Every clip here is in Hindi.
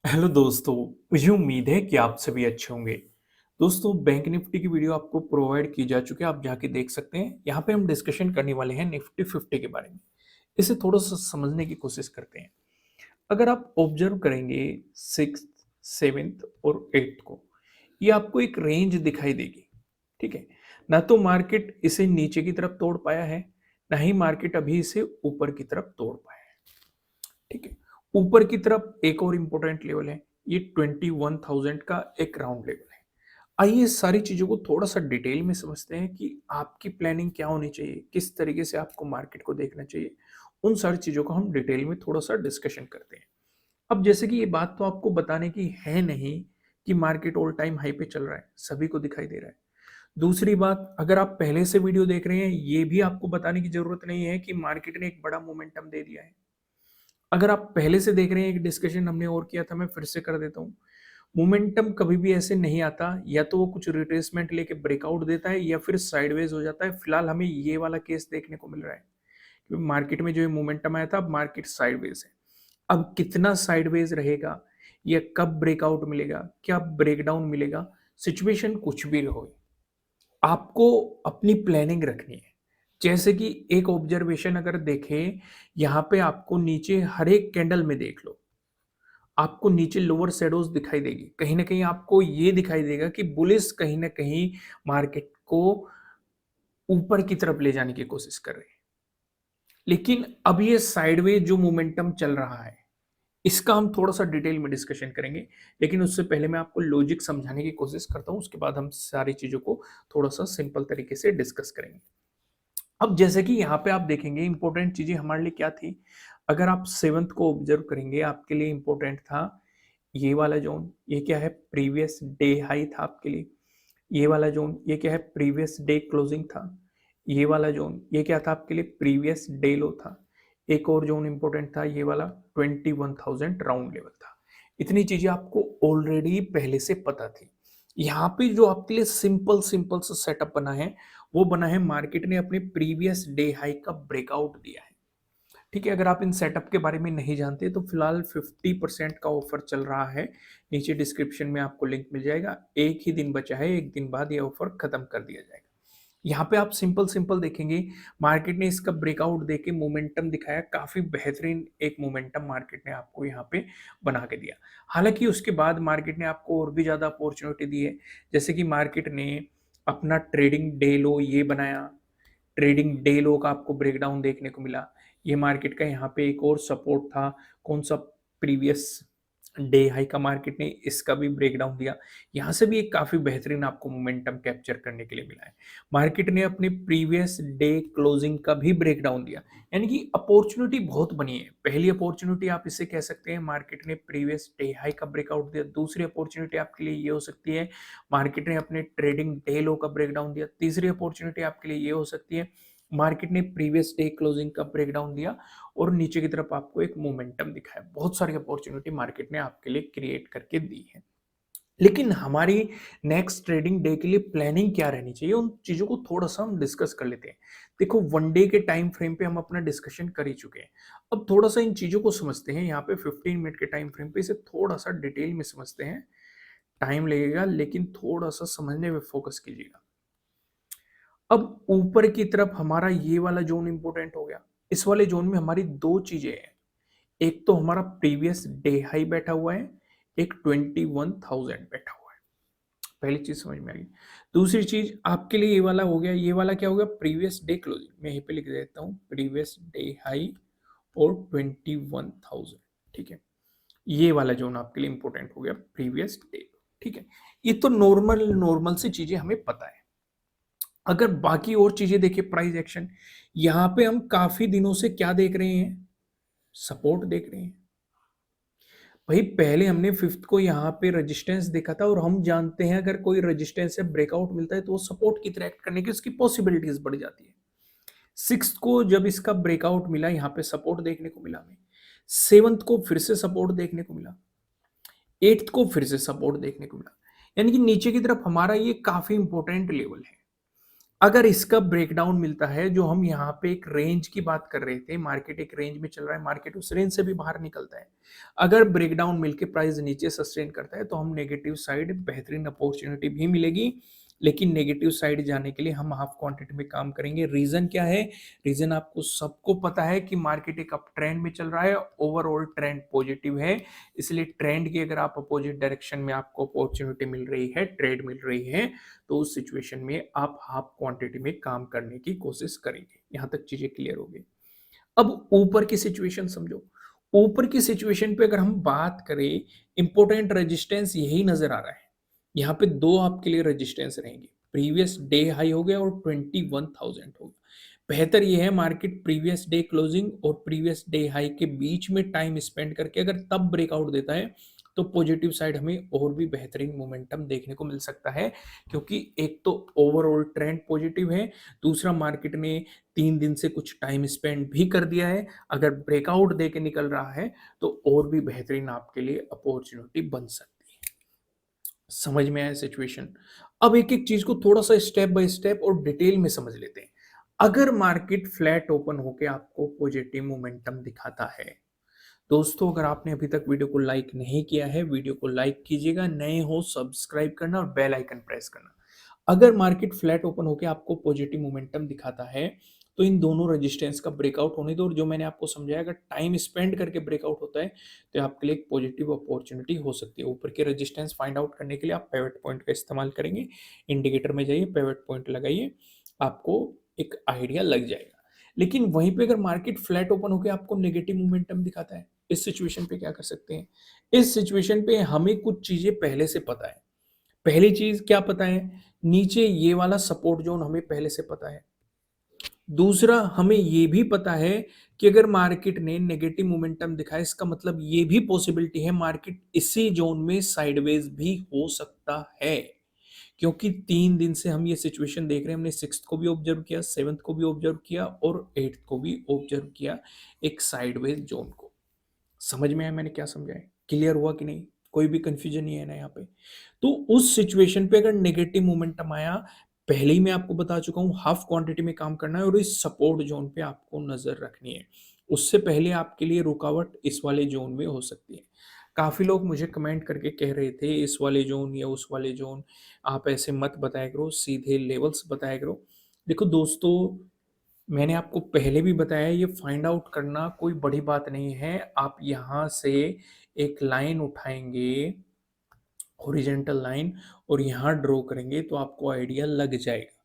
हेलो दोस्तों, मुझे उम्मीद है कि आप सभी अच्छे होंगे। दोस्तों, बैंक निफ्टी की वीडियो आपको प्रोवाइड की जा चुकी है, आप जाके देख सकते हैं। यहाँ पे हम डिस्कशन करने वाले हैं निफ्टी 50 के बारे में। इसे थोड़ा सा समझने की कोशिश करते हैं। अगर आप ऑब्जर्व करेंगे सिक्स, सेवेंथ और एट्थ को, ये आपको एक रेंज दिखाई देगी। ठीक है, ना तो मार्केट इसे नीचे की तरफ तोड़ पाया है, ना ही मार्केट अभी इसे ऊपर की तरफ तोड़ पाया है। ठीक है, ऊपर की तरफ एक और इंपॉर्टेंट लेवल है, ये 21,000 का एक राउंड लेवल है। आइए इस सारी चीजों को थोड़ा सा डिटेल में समझते हैं कि आपकी प्लानिंग क्या होनी चाहिए, किस तरीके से आपको मार्केट को देखना चाहिए। उन सारी चीजों को हम डिटेल में थोड़ा सा डिस्कशन करते हैं। अब जैसे कि ये बात तो आपको बताने की है नहीं कि मार्केट ऑल टाइम हाई पे चल रहा है, सभी को दिखाई दे रहा है। दूसरी बात, अगर आप पहले से वीडियो देख रहे हैं, ये भी आपको बताने की जरूरत नहीं है कि मार्केट ने एक बड़ा मोमेंटम दे दिया है। अगर आप पहले से देख रहे हैं, एक डिस्कशन हमने और किया था, मैं फिर से कर देता हूँ। मोमेंटम कभी भी ऐसे नहीं आता, या तो वो कुछ रिट्रेसमेंट लेके ब्रेकआउट देता है या फिर साइडवेज हो जाता है। फिलहाल हमें ये वाला केस देखने को मिल रहा है, क्योंकि मार्केट में जो मोमेंटम आया था, अब मार्केट साइडवेज है। अब कितना साइडवेज रहेगा, या कब ब्रेकआउट मिलेगा, क्या ब्रेकडाउन मिलेगा, सिचुएशन कुछ भी हो, आपको अपनी प्लानिंग रखनी है। जैसे कि एक ऑब्जर्वेशन अगर देखें, यहाँ पे आपको नीचे हर एक कैंडल में देख लो, आपको नीचे लोअर शैडोज दिखाई देगी। कहीं ना कहीं आपको ये दिखाई देगा कि बुलिस कहीं ना कहीं मार्केट को ऊपर की तरफ ले जाने की कोशिश कर रहे हैं। लेकिन अब ये साइडवेज जो मोमेंटम चल रहा है, इसका हम थोड़ा सा डिटेल में डिस्कशन करेंगे। लेकिन उससे पहले मैं आपको लॉजिक समझाने की कोशिश करता हूं, उसके बाद हम सारी चीजों को थोड़ा सा सिंपल तरीके से डिस्कस करेंगे। अब जैसे कि यहाँ पे आप देखेंगे, इंपॉर्टेंट चीजें हमारे लिए क्या थी। अगर आप सेवंथ को ऑब्जर्व करेंगे, आपके लिए इंपॉर्टेंट था ये वाला जोन। ये क्या है? प्रीवियस डे हाई था आपके लिए। ये वाला जोन, ये क्या है? प्रीवियस डे क्लोजिंग था। ये वाला जोन, ये क्या था आपके लिए? प्रीवियस डे लो था। एक और जोन इंपॉर्टेंट था, ये वाला 21,000 राउंड लेवल था। इतनी चीजें आपको ऑलरेडी पहले से पता थी। यहाँ पे जो आपके लिए सिंपल सिंपल सा सेटअप बना है, वो बना है मार्केट ने अपने प्रीवियस डे हाई का ब्रेकआउट दिया है। ठीक है, अगर आप इन सेटअप के बारे में नहीं जानते तो फिलहाल 50% का ऑफर चल रहा है। नीचे डिस्क्रिप्शन में आपको लिंक मिल जाएगा। एक ही दिन बचा है, एक दिन बाद ये ऑफर खत्म कर दिया जाएगा। यहाँ पे आप सिंपल सिंपल देखेंगे, मार्केट ने इसका ब्रेकआउट देके मोमेंटम दिखाया, काफी बेहतरीन एक मोमेंटम मार्केट ने आपको यहाँ पे बना के दिया। हालांकि उसके बाद मार्केट ने आपको और भी ज्यादा अपॉर्चुनिटी दी है। जैसे कि मार्केट ने अपना ट्रेडिंग डे लो ये बनाया, ट्रेडिंग डे लो का आपको ब्रेकडाउन देखने को मिला। ये मार्केट का यहाँ पे एक और सपोर्ट था, कौन सा? प्रीवियस डे हाई का मार्केट ने इसका भी ब्रेकडाउन दिया। यहाँ से भी एक काफी बेहतरीन आपको मोमेंटम कैप्चर करने के लिए मिला है। मार्केट ने अपने प्रीवियस डे क्लोजिंग का भी ब्रेकडाउन दिया, यानी कि अपॉर्चुनिटी बहुत बनी है। पहली अपॉर्चुनिटी आप इसे कह सकते हैं, मार्केट ने प्रीवियस डे हाई का ब्रेकआउट दिया। दूसरी अपॉर्चुनिटी आपके लिए ये हो सकती है, मार्केट ने अपने ट्रेडिंग डे लो का ब्रेकडाउन दिया। तीसरी अपॉर्चुनिटी आपके लिए ये हो सकती है, मार्केट ने प्रीवियस डे क्लोजिंग का ब्रेकडाउन दिया और नीचे की तरफ आपको एक मोमेंटम दिखाया। बहुत सारी अपॉर्चुनिटी मार्केट ने आपके लिए क्रिएट करके दी है। लेकिन हमारी नेक्स्ट ट्रेडिंग डे के लिए प्लानिंग क्या रहनी चाहिए, उन चीजों को थोड़ा सा हम डिस्कस कर लेते हैं। देखो, वन डे के टाइम फ्रेम पे हम अपना डिस्कशन कर ही चुके हैं। अब थोड़ा सा इन चीजों को समझते हैं। यहाँ पे 15 मिनट के टाइम फ्रेम पे इसे थोड़ा सा डिटेल में समझते हैं। टाइम लगेगा, लेकिन थोड़ा सा समझने में फोकस कीजिएगा। अब ऊपर की तरफ हमारा ये वाला जोन इंपॉर्टेंट हो गया। इस वाले जोन में हमारी दो चीजें हैं। एक तो हमारा प्रीवियस डे हाई बैठा हुआ है, एक 21,000 बैठा हुआ है। पहली चीज समझ में आ गई। दूसरी चीज आपके लिए ये वाला हो गया, ये वाला क्या हो गया? Previous day closing. मैं यहीं पे लिख देता हूँ, प्रीवियस डे हाई और 21,000। ठीक है, ये वाला जोन आपके लिए इंपॉर्टेंट हो गया, प्रीवियस डे। ठीक है, ये तो नॉर्मल नॉर्मल सी चीजें हमें पता है। अगर बाकी और चीजें देखिए, प्राइस एक्शन, यहां पे हम काफी दिनों से क्या देख रहे हैं? सपोर्ट देख रहे हैं। भाई पहले हमने फिफ्थ को यहाँ पे रेजिस्टेंस देखा था, और हम जानते हैं अगर कोई रेजिस्टेंस से ब्रेकआउट मिलता है तो वो सपोर्ट की तरह एक्ट करने की उसकी पॉसिबिलिटीज बढ़ जाती है। सिक्स को जब इसका ब्रेकआउट मिला, यहाँ पे सपोर्ट देखने को मिला हमें। सेवंथ को फिर से सपोर्ट देखने को मिला। एट्थ को फिर से सपोर्ट देखने को मिला। यानी कि नीचे की तरफ हमारा ये काफी इंपॉर्टेंट लेवल है। अगर इसका ब्रेकडाउन मिलता है, जो हम यहाँ पे एक रेंज की बात कर रहे थे, मार्केट एक रेंज में चल रहा है, मार्केट उस रेंज से भी बाहर निकलता है, अगर ब्रेकडाउन मिलके प्राइस नीचे सस्टेन करता है, तो हम नेगेटिव साइड बेहतरीन अपॉर्चुनिटी भी मिलेगी, लेकिन नेगेटिव साइड जाने के लिए हम हाफ क्वांटिटी में काम करेंगे। रीजन क्या है? रीजन आपको सबको पता है कि मार्केट एक अप ट्रेंड में चल रहा है, ओवरऑल ट्रेंड पॉजिटिव है, इसलिए ट्रेंड की अगर आप अपोजिट डायरेक्शन में आपको अपॉर्चुनिटी मिल रही है, ट्रेड मिल रही है, तो उस सिचुएशन में आप हाफ क्वांटिटी में काम करने की कोशिश करेंगे। यहां तक चीजें क्लियर हो गई। अब ऊपर की सिचुएशन समझो। ऊपर की सिचुएशन पे अगर हम बात करें, इंपॉर्टेंट रेजिस्टेंस यही नजर आ रहा है। यहाँ पे दो आपके लिए रेजिस्टेंस रहेंगे, प्रीवियस डे हाई हो गया और 21,000 हो गया। बेहतर यह है मार्केट प्रीवियस डे क्लोजिंग और प्रीवियस डे हाई के बीच में टाइम स्पेंड करके अगर तब ब्रेकआउट देता है, तो पॉजिटिव साइड हमें और भी बेहतरीन मोमेंटम देखने को मिल सकता है, क्योंकि एक तो ओवरऑल ट्रेंड पॉजिटिव है, दूसरा मार्केट ने 3 दिन से कुछ टाइम स्पेंड भी कर दिया है। अगर ब्रेकआउट दे के निकल रहा है, तो और भी बेहतरीन आपके लिए अपॉर्चुनिटी बन सकती है। समझ में आया सिचुएशन? अब एक एक चीज को थोड़ा सा स्टेप बाय स्टेप और डिटेल में समझ लेते हैं। अगर मार्केट फ्लैट ओपन होके आपको पॉजिटिव मोमेंटम दिखाता है, दोस्तों अगर आपने अभी तक वीडियो को लाइक नहीं किया है, वीडियो को लाइक कीजिएगा, नए हो सब्सक्राइब करना और बेल आइकन प्रेस करना। अगर मार्केट फ्लैट ओपन होकर आपको पॉजिटिव मोमेंटम दिखाता है, तो इन दोनों रेजिस्टेंस का ब्रेकआउट होने दो, और जो मैंने आपको समझाया, अगर टाइम स्पेंड करके ब्रेकआउट होता है, तो आपके लिए एक पॉजिटिव अपॉर्चुनिटी हो सकती है। ऊपर के रेजिस्टेंस फाइंड आउट करने के लिए आप पिवट पॉइंट का इस्तेमाल करेंगे। इंडिकेटर में जाइए, पिवट पॉइंट लगाइए, आपको एक आइडिया लग जाएगा। लेकिन वहीं पे अगर मार्केट फ्लैट ओपन होकर आपको नेगेटिव मोमेंटम दिखाता है, इस सिचुएशन पे क्या कर सकते हैं? इस सिचुएशन पे हमें कुछ चीजें पहले से पता है। पहली चीज क्या पता है? नीचे ये वाला सपोर्ट जोन हमें पहले से पता है। दूसरा, हमें ये भी पता है कि अगर मार्केट ने नेगेटिव मोमेंटम दिखाया, इसका मतलब ये भी पॉसिबिलिटी है मार्केट इसी जोन में साइडवेज भी हो सकता है, क्योंकि 3 दिन से हम ये सिचुएशन देख रहे हैं। हमने 6th को भी ऑब्जर्व किया, 7th को भी ऑब्जर्व किया और 8th को भी ऑब्जर्व किया, एक साइडवेज जोन को। समझ में आया मैंने क्या समझाया? क्लियर हुआ कि नहीं? कोई भी कंफ्यूजन नहीं है ना यहाँ पे? तो उस सिचुएशन पे अगर नेगेटिव मोमेंटम आया, पहले ही मैं आपको बता चुका हूं, हाफ क्वांटिटी में काम करना है और इस सपोर्ट जोन पे आपको नजर रखनी है। उससे पहले आपके लिए रुकावट इस वाले जोन में हो सकती है। काफी लोग मुझे कमेंट करके कह रहे थे इस वाले जोन या उस वाले जोन, आप ऐसे मत बताया करो, सीधे लेवल्स बताया करो। देखो दोस्तों, मैंने आपको पहले भी बताया, ये फाइंड आउट करना कोई बड़ी बात नहीं है। आप यहाँ से एक लाइन उठाएंगे, हॉरिजेंटल लाइन, और यहाँ ड्रॉ करेंगे, तो आपको आइडिया लग जाएगा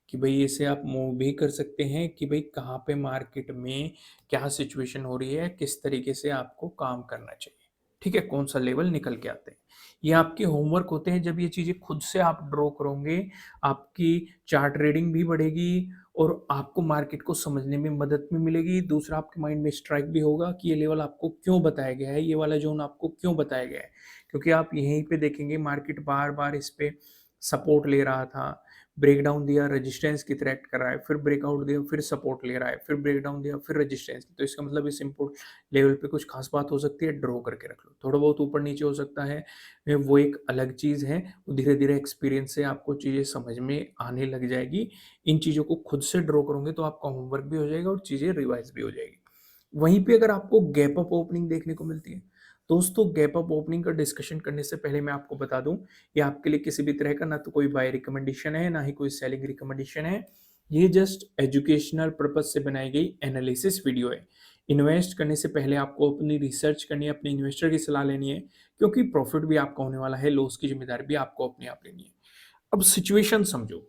कि भाई इसे आप मूव भी कर सकते हैं कि भाई कहाँ पे मार्केट में क्या सिचुएशन हो रही है, किस तरीके से आपको काम करना चाहिए। ठीक है, कौन सा लेवल निकल के आते हैं, ये आपके होमवर्क होते हैं। जब ये चीजें खुद से आप ड्रॉ करोगे, आपकी चार्ट रीडिंग भी बढ़ेगी और आपको मार्केट को समझने में मदद भी मिलेगी। दूसरा, आपके माइंड में स्ट्राइक भी होगा कि ये लेवल आपको क्यों बताया गया है, ये वाला जोन आपको क्यों बताया गया है, क्योंकि आप यहीं पे देखेंगे मार्केट बार बार इस पे सपोर्ट ले रहा था, ब्रेकडाउन दिया, रेजिस्टेंस की थ्रेट कर रहा है, फिर ब्रेकआउट दिया, फिर सपोर्ट ले रहा है, फिर ब्रेकडाउन दिया, फिर रेजिस्टेंस। तो इसका मतलब इस इम्पोर्ट लेवल पे कुछ खास बात हो सकती है, ड्रॉ करके रख लो। थोड़ा बहुत ऊपर नीचे हो सकता है, वो एक अलग चीज़ है। धीरे धीरे एक्सपीरियंस से आपको चीज़ें समझ में आने लग जाएगी। इन चीज़ों को खुद से ड्रॉ करोगे तो आपका होमवर्क भी हो जाएगा और चीज़ें रिवाइज भी हो जाएगी। वहीं पे अगर आपको गैप अप ओपनिंग देखने को मिलती है, दोस्तों गैप अप ओपनिंग का डिस्कशन करने से पहले मैं आपको बता दूं, ये आपके लिए किसी भी तरह का ना तो कोई बाय रिकमेंडेशन है, ना ही कोई सेलिंग रिकमेंडेशन है। ये जस्ट एजुकेशनल पर्पज से बनाई गई एनालिसिस वीडियो है। इन्वेस्ट करने से पहले आपको अपनी रिसर्च करनी है, अपने इन्वेस्टर की सलाह लेनी है, क्योंकि प्रॉफिट भी आपका होने वाला है, लॉस की जिम्मेदारी भी आपको अपने आप लेनी है। अब सिचुएशन समझो।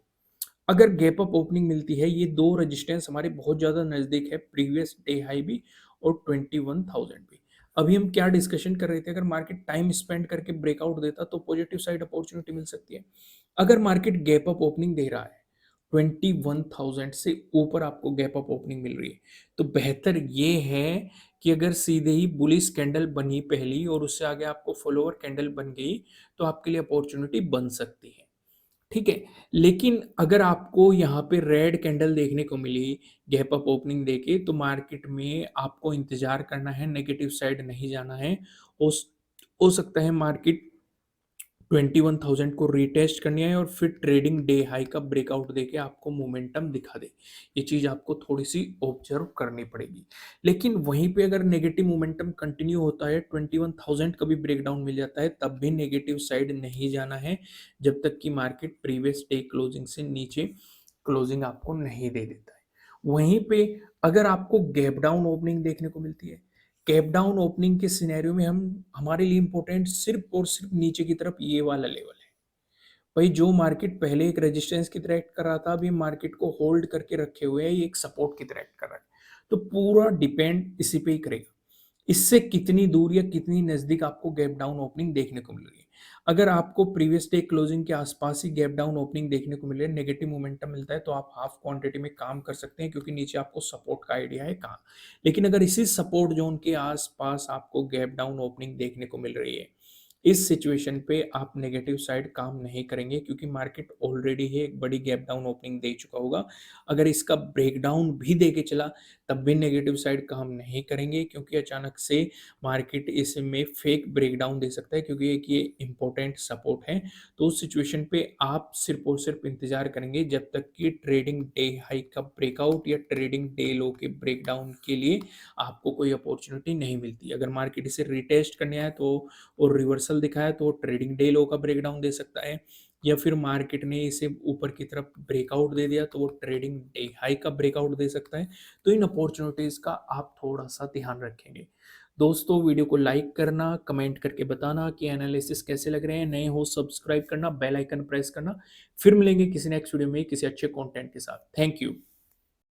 अगर गैप अप ओपनिंग मिलती है, ये दो रेजिस्टेंस हमारे बहुत ज्यादा नजदीक है, प्रीवियस डे हाई भी और 21,000 भी। अभी हम क्या डिस्कशन कर रहे थे? अगर मार्केट टाइम स्पेंड करके ब्रेकआउट देता तो पॉजिटिव साइड अपॉर्चुनिटी मिल सकती है। अगर मार्केट गैप अप ओपनिंग दे रहा है, 21,000 से ऊपर आपको गैप अप ओपनिंग मिल रही है, तो बेहतर ये है कि अगर सीधे ही बुलिश कैंडल बनी पहली और उससे आगे आपको फॉलोअर कैंडल बन गई, तो आपके लिए अपॉर्चुनिटी बन सकती है। ठीक है, लेकिन अगर आपको यहाँ पे रेड कैंडल देखने को मिली गैप अप ओपनिंग देके, तो मार्केट में आपको इंतजार करना है, नेगेटिव साइड नहीं जाना है। हो हो सकता है मार्केट 21,000 को रीटेस्ट करनी है और फिर ट्रेडिंग डे हाई का ब्रेकआउट देके आपको मोमेंटम दिखा दे। ये चीज़ आपको थोड़ी-सी ऑब्जर्व करनी पड़ेगी। लेकिन वहीं पे अगर नेगेटिव मोमेंटम कंटिन्यू होता है, 21,000 का भी ब्रेकडाउन मिल जाता है, तब भी नेगेटिव साइड नहीं जाना है, जब तक कि मार्केट प्रीवियस डे क्लोजिंग से नीचे क्लोजिंग आपको नहीं दे देता है। वहीं पे अगर आपको गैप डाउन ओपनिंग देखने को मिलती है, गैप डाउन ओपनिंग के सिनेरियो में हम हमारे लिए इंपॉर्टेंट सिर्फ और सिर्फ नीचे की तरफ ये वाला लेवल है। भाई जो मार्केट पहले एक रेजिस्टेंस की तरह एक्ट कर रहा था, अभी मार्केट को होल्ड करके रखे हुए है, ये एक सपोर्ट की तरह एक्ट कर रहा है। तो पूरा डिपेंड इसी पे ही करेगा। इससे कितनी दूर या कितनी नजदीक आपको गैप डाउन ओपनिंग देखने को मिल रही है। अगर आपको प्रीवियस डे क्लोजिंग के आसपास ही गैप डाउन ओपनिंग देखने को मिले, नेगेटिव मोमेंटम मिलता है, तो आप हाफ क्वांटिटी में काम कर सकते हैं, क्योंकि नीचे आपको सपोर्ट का आइडिया है कहाँ। लेकिन अगर इसी सपोर्ट जोन के आसपास आपको गैप डाउन ओपनिंग देखने को मिल रही है, इस सिचुएशन पे आप नेगेटिव साइड काम नहीं करेंगे, क्योंकि मार्केट ऑलरेडी ही एक बड़ी गैप डाउन ओपनिंग दे चुका होगा। अगर इसका ब्रेकडाउन भी दे के चला, तब भी नेगेटिव साइड काम नहीं करेंगे, क्योंकि अचानक से मार्केट इसमें फेक ब्रेकडाउन दे सकता है, क्योंकि एक ये इंपॉर्टेंट सपोर्ट है। तो उस सिचुएशन पे आप सिर्फ और सिर्फ इंतजार करेंगे जब तक कि ट्रेडिंग डे हाई का ब्रेकआउट या ट्रेडिंग डे लो के ब्रेकडाउन के लिए आपको कोई अपॉर्चुनिटी नहीं मिलती। अगर मार्केट इसे रिटेस्ट करने आए तो और रिवर्सल दिखाया तो ट्रेडिंग डे लो का ब्रेकडाउन दे सकता है, या फिर मार्केट ने इसे ऊपर की तरफ ब्रेकआउट दे दिया तो वो ट्रेडिंग डे हाई का ब्रेकआउट दे सकता है। तो इन अपॉर्चुनिटीज का आप थोड़ा सा ध्यान रखेंगे। दोस्तों, वीडियो को लाइक करना, कमेंट करके बताना कि एनालिसिस कैसे लग रहे हैं। नए हो सब्सक्राइब करना, बेल आइकन प्रेस करना। फिर मिलेंगे किसी नेक्स्ट वीडियो में किसी अच्छे कंटेंट के साथ। Thank you.